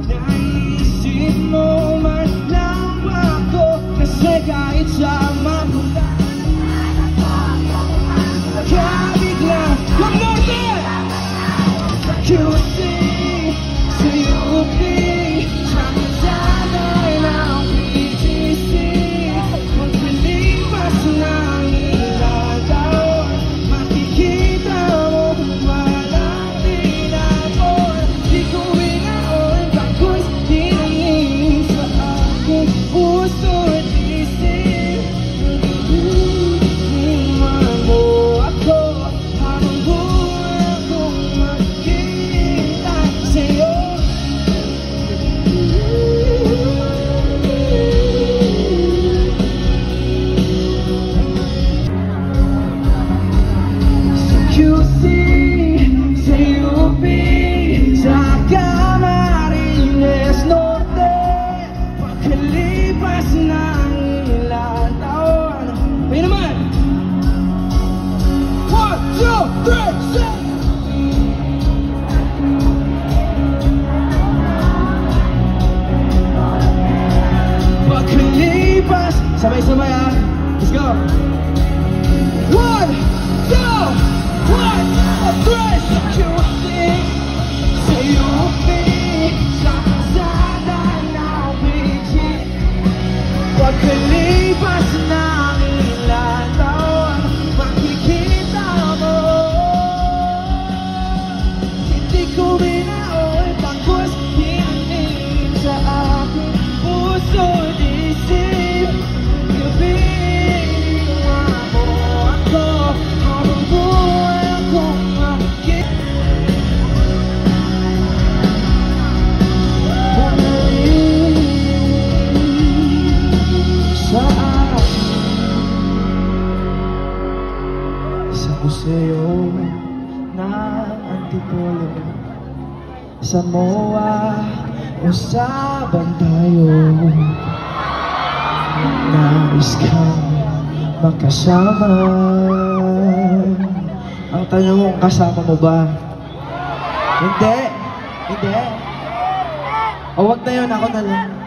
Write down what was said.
Naisip mo man lang ba ako? Kasi kahit sa magulang kabigla one more time! Sa QC, sa UP, sa kasanay ng PGC, maglilipas ng ilang taon, makikita mo walang tinapon. Di ko inaon, bago'y tinangin sa aking puso at isip. Iwan mo ako habang buhay akong maghihintay sa'yo. Sa QC, sa UP, sa Camarines Norte, pagkalipas ng ilang taon. Ayun naman! 1, 2, 3, set! Pagkalipas, sabay-sabay ah. Let's go! 1, 2, 1, 3, sa QC, sa UP, sa kasada ng PG. Pagkalipas ng ilang taon, makikita mo. Hindi ko binaon, bagos hinanin sa aking puso at isip. Iwan mo ako habang buhay akong sa museo ng Antipolo, sa MOA o sa Bantayo. Nais kang magkasama. Ang tanong mo, kasama mo ba? Hindi. Hindi. O wag na yun, ako na lang.